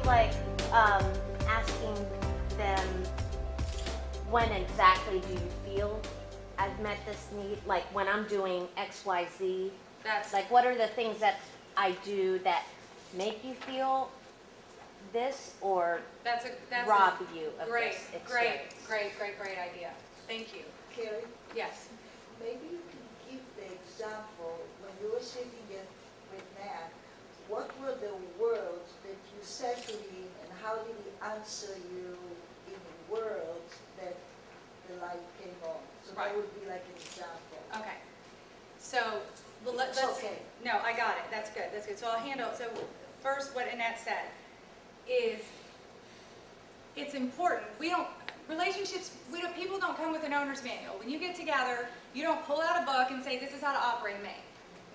like asking them when exactly do you feel I've met this need? Like when I'm doing X, Y, Z. That's like what are the things that I do that make you feel this or that's rob you of great, this great, experience? great idea. Thank you. Carrie, Yes. maybe you can give the example when you were sitting with Matt. What were the words that you said to him, and how did he answer you in words that the light came on? So Right. that would be like an example. Okay. So well, let's. Okay. No, I got it. That's good. That's good. So I'll handle it. So first, what Annette said is it's important. People don't come with an owner's manual. When you get together, you don't pull out a book and say, this is how to operate me.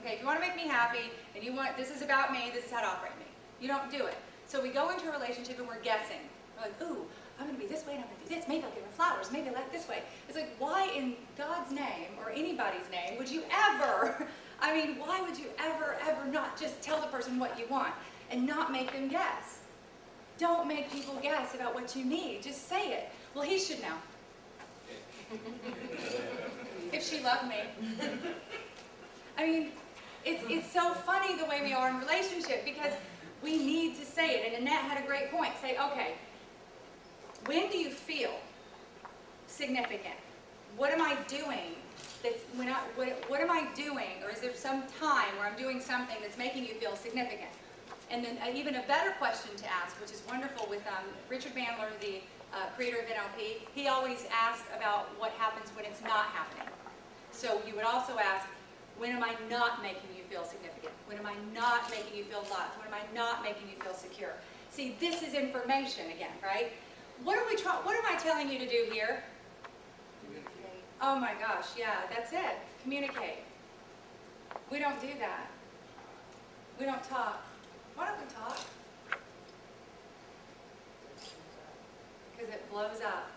Okay, if you want to make me happy, and you want, this is about me, this is how to operate me. You don't do it. So we go into a relationship and we're guessing. We're like, ooh, I'm going to be this way and I'm going to do this. Maybe I'll give her flowers. Maybe I'll act this way. It's like, why in God's name or anybody's name would you ever, why would you ever not just tell the person what you want and not make them guess? Don't make people guess about what you need. Just say it. Well, he should know. If she loved me. It's so funny the way we are in relationship because we need to say it. And Annette had a great point. Say, okay, when do you feel significant? What am I doing? What am I doing? Or is there some time where I'm doing something that's making you feel significant? And then even a better question to ask, which is wonderful with Richard Bandler, the creator of NLP, he always asks about what happens when it's not happening. So you would also ask, when am I not making you feel significant? When am I not making you feel loved? When am I not making you feel secure? See, this is information again, right? What am I telling you to do here? Communicate. Oh my gosh, yeah, that's it. Communicate. We don't do that. We don't talk. Why don't we talk? Because it blows up.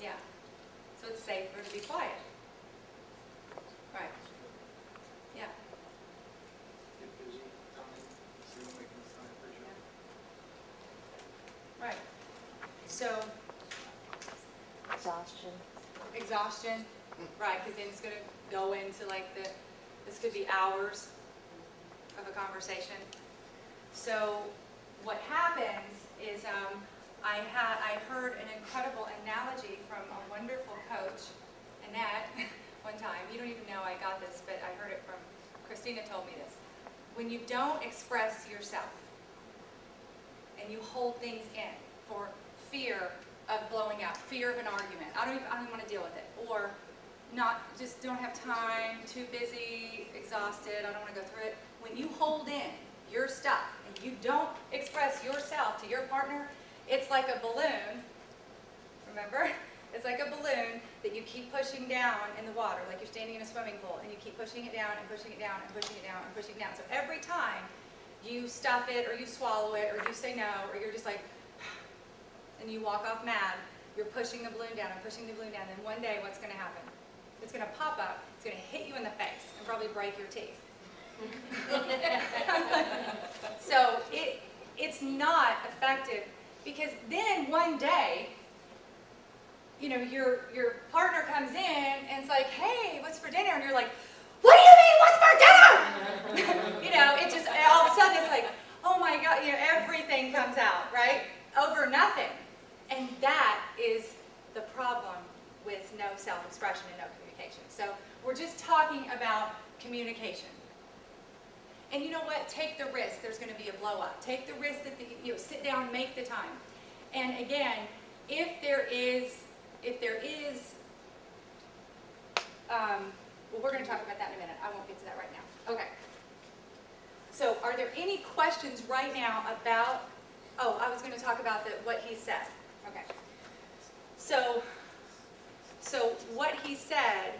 Yeah. So it's safer to be quiet. Right. Yeah. Get busy, time, see what making time for you. Right. So exhaustion. Right, because then it's going to go into like this could be hours of a conversation. So what happens is I heard an incredible analogy from a wonderful coach, Annette, one time. You don't even know I got this, but I heard it from, Christina told me this. When you don't express yourself and you hold things in for fear of blowing up, fear of an argument, I don't even want to deal with it, or just don't have time, too busy, exhausted, I don't want to go through it. When you hold in your stuff and you don't express yourself to your partner, it's like a balloon, remember? It's like a balloon that you keep pushing down in the water, like you're standing in a swimming pool, and you keep pushing it down and pushing it down and pushing it down and pushing it down. So every time you stuff it or you swallow it or you say no or you're just like, and you walk off mad, you're pushing the balloon down and pushing the balloon down, and then one day what's going to happen? It's going to pop up, it's going to hit you in the face and probably break your teeth. So it's not effective because then one day, you know, your partner comes in and it's like, hey, what's for dinner? And you're like, what do you mean, what's for dinner? You know, it just, all of a sudden it's like, oh my God, you know, everything comes out, right? Over nothing. And that is the problem with no self-expression and no communication. So we're just talking about communication. And you know what? Take the risk. There's going to be a blow up. Take the risk that sit down, make the time. And again, if there is, well, we're going to talk about that in a minute. I won't get to that right now. Okay. So are there any questions right now about, oh, I was going to talk about what he said. Okay. So what he said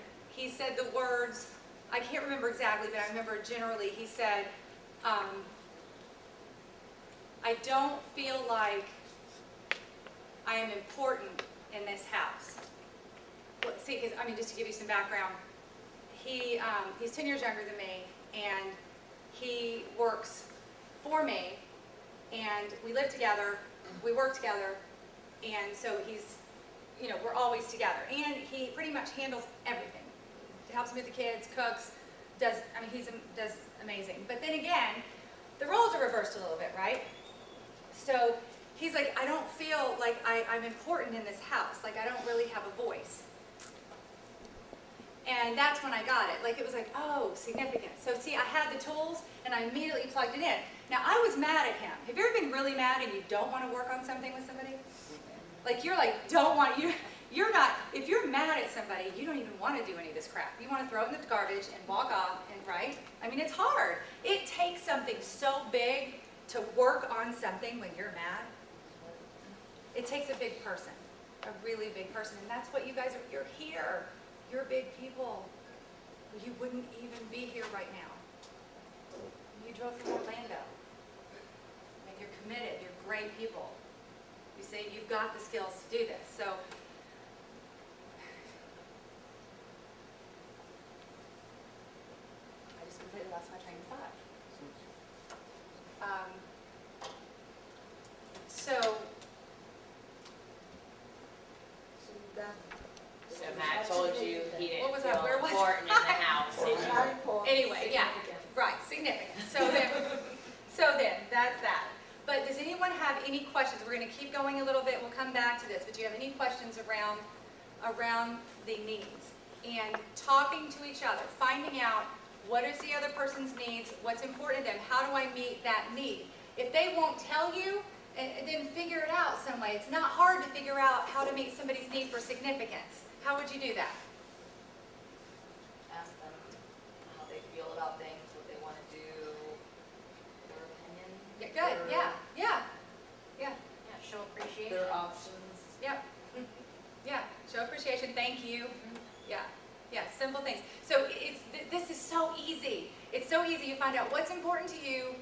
the words, I can't remember exactly, but I remember generally he said, I don't feel like I am important in this house. Well, see, because, I mean, just to give you some background, he's 10 years younger than me, and he works for me, and we live together, we work together, and so he's, you know, we're always together. And he pretty much handles everything. He helps me with the kids, cooks, does amazing. But then again, the roles are reversed a little bit, right? So he's like, I don't feel like I'm important in this house. Like I don't really have a voice. And that's when I got it. Like it was like, oh, significant. So see, I had the tools and I immediately plugged it in. Now I was mad at him. Have you ever been really mad and you don't want to work on something with somebody? Like you're like, don't want, you're not, if you're mad at somebody, you don't even want to do any of this crap. You want to throw it in the garbage and walk off and, right? I mean, it's hard. It takes something so big to work on something when you're mad. It takes a big person, a really big person. And that's what you guys are, you're here. You're big people. You wouldn't even be here right now. You drove from Orlando. And you're committed. You're great people. You say you've got the skills to do this. So I just completely lost my train of thought. So Matt told you he didn't What was feel that? Where was important in the house. Anyway, yeah, right, significant. So then, that's that. But does anyone have any questions? We're going to keep going a little bit. We'll come back to this. But do you have any questions around the needs? And talking to each other, finding out what is the other person's needs, what's important to them, how do I meet that need? If they won't tell you, then figure it out some way. It's not hard to figure out how to meet somebody's need for significance. How would you do that? Ask them how they feel about things, what they want to do, their opinion. Yeah, good. Yeah. Yeah, show appreciation. Their options. Yep. Yeah. Show appreciation. Thank you. Yeah. Yeah. Simple things. So this is so easy. It's so easy. You find out what's important to you.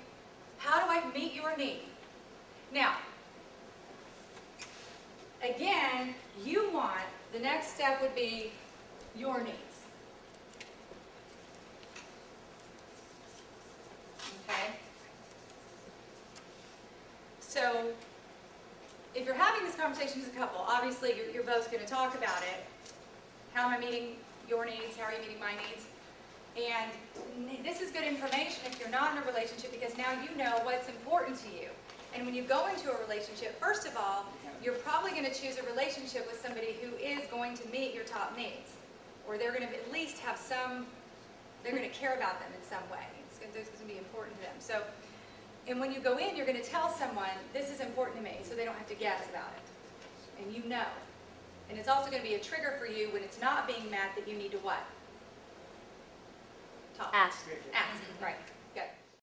How do I meet your need? Now, again, you want, the next step would be your needs. Okay? So, if you're having this conversation as a couple, obviously you're both going to talk about it. How am I meeting your needs? How are you meeting my needs? And this is good information if you're not in a relationship, because now you know what's important to you. And when you go into a relationship, first of all, you're probably going to choose a relationship with somebody who is going to meet your top needs. Or they're going to at least have some, they're going to care about them in some way. It's going to be important to them. So, and when you go in, you're going to tell someone, this is important to me, so they don't have to guess about it. And you know. And it's also going to be a trigger for you when it's not being met that you need to what? Talk. Ask. Ask, right.